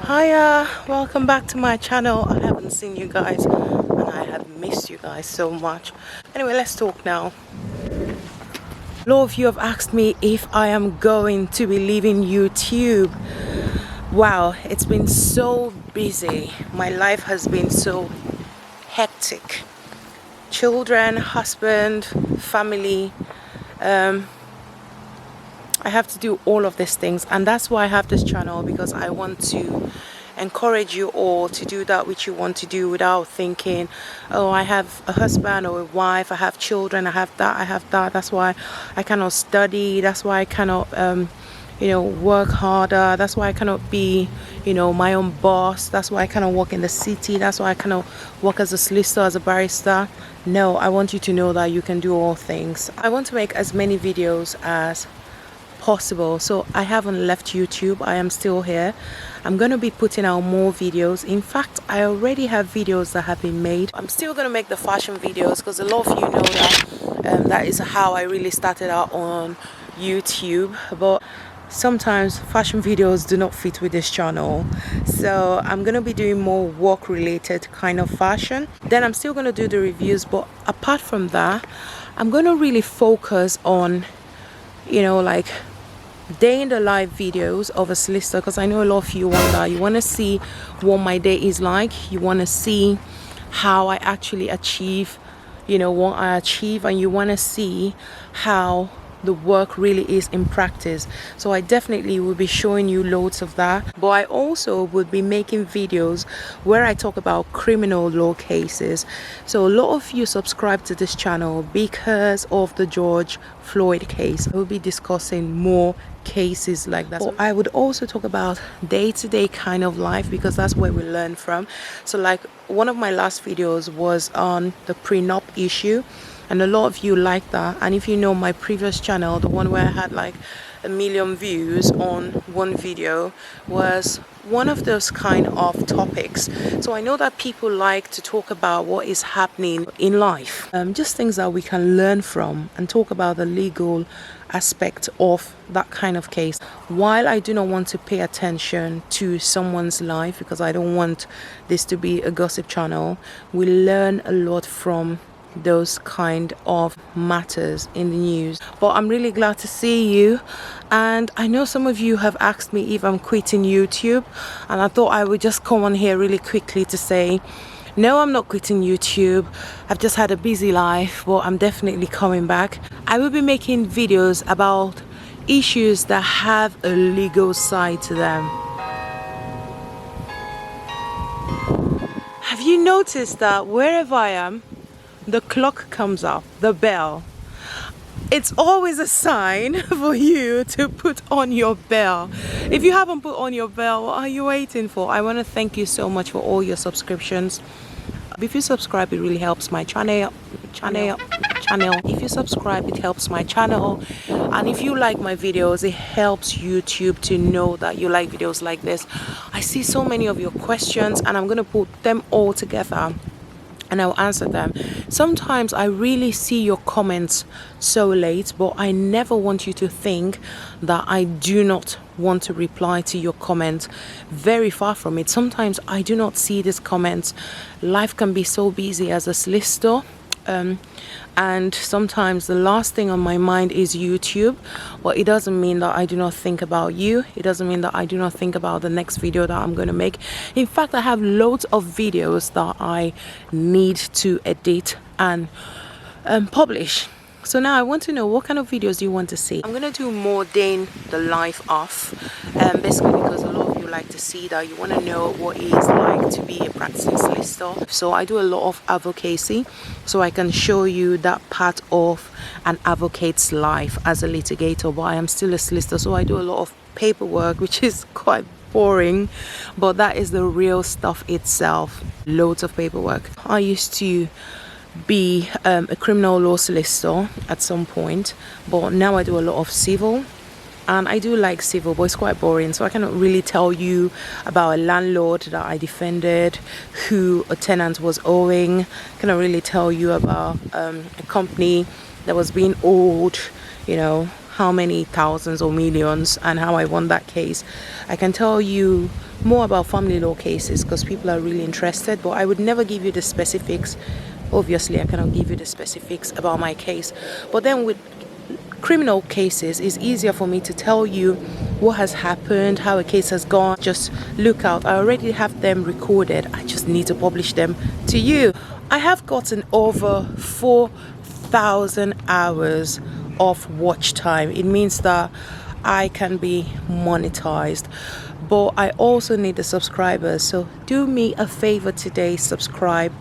Hiya, welcome back to my channel. I haven't seen you guys and I have missed you guys so much. Anyway, let's talk now. A lot of you have asked me if I am going to be leaving YouTube. Wow, it's been so busy. My life has been so hectic. Children, husband, family. I have to do all of these things, and that's why I have this channel, because I want to encourage you all to do that which you want to do without thinking, oh, I have a husband or a wife, I have children, I have that, that's why I cannot study, that's why I cannot work harder, that's why I cannot be my own boss, that's why I cannot work in the city, that's why I cannot work as a solicitor, as a barrister. No, I want you to know that you can do all things. I want to make as many videos as possible, so I haven't left YouTube. I am still here. I'm going to be putting out more videos. In fact, I already have videos that have been made. I'm still going to make the fashion videos because a lot of you know that that is how I really started out on YouTube, but sometimes fashion videos do not fit with this channel, so I'm going to be doing more work related kind of fashion. Then I'm still going to do the reviews, but apart from that, I'm going to really focus on like day in the life videos of a solicitor, because I know a lot of you want that. You want to see what my day is like, you want to see how I actually achieve what I achieve, and you want to see how the work really is in practice. So I definitely will be showing you loads of that, but I also would be making videos where I talk about criminal law cases. So a lot of you subscribe to this channel because of the George Floyd case. I will be discussing more cases like that. So I would also talk about day-to-day kind of life, because that's where we learn from. So like one of my last videos was on the prenup issue, and a lot of you like that. And if you know my previous channel, the one where I had like 1 million views on one video, was one of those kind of topics. So I know that people like to talk about what is happening in life, just things that we can learn from, and talk about the legal aspect of that kind of case. While I do not want to pay attention to someone's life, because I don't want this to be a gossip channel, we learn a lot from those kind of matters in the news. But I'm really glad to see you, and I know some of you have asked me if I'm quitting YouTube, and I thought I would just come on here really quickly to say no, I'm not quitting YouTube. I've just had a busy life, but I'm definitely coming back. I will be making videos about issues that have a legal side to them. Have you noticed that wherever I am, the clock comes up, the bell? It's always a sign for you to put on your bell. If you haven't put on your bell, what are you waiting for? I want to thank you so much for all your subscriptions. If you subscribe, it really helps my channel. If you subscribe, it helps my channel. And if you like my videos, it helps YouTube to know that you like videos like this. I see so many of your questions, and I'm going to put them all together and I'll answer them. Sometimes I really see your comments so late, but I never want you to think that I do not want to reply to your comments. Very far from it. Sometimes I do not see these comments. Life can be so busy as a solicitor, and sometimes the last thing on my mind is YouTube. But it doesn't mean that I do not think about you. It doesn't mean that I do not think about the next video that I'm going to make. In fact, I have loads of videos that I need to edit and publish. So now I want to know, what kind of videos do you want to see? I'm going to do more day in the life of, basically because a lot of you like to see that. You want to know what it is like to be a practicing solicitor. So I do a lot of advocacy, so I can show you that part of an advocate's life as a litigator. But I am still a solicitor, so I do a lot of paperwork, which is quite boring, but that is the real stuff itself. Loads of paperwork. I used to be a criminal law solicitor at some point, but now I do a lot of civil, and I do like civil, but it's quite boring, so I cannot really tell you about a landlord that I defended who a tenant was owing. I cannot really tell you about a company that was being owed, how many thousands or millions and how I won that case. I can tell you more about family law cases because people are really interested, but I would never give you the specifics. Obviously, I cannot give you the specifics about my case. But then with criminal cases, it's easier for me to tell you what has happened, how a case has gone. Just look out. I already have them recorded. I just need to publish them to you. I have gotten over 4,000 hours of watch time. It means that I can be monetized, but I also need the subscribers. So do me a favor today, subscribe.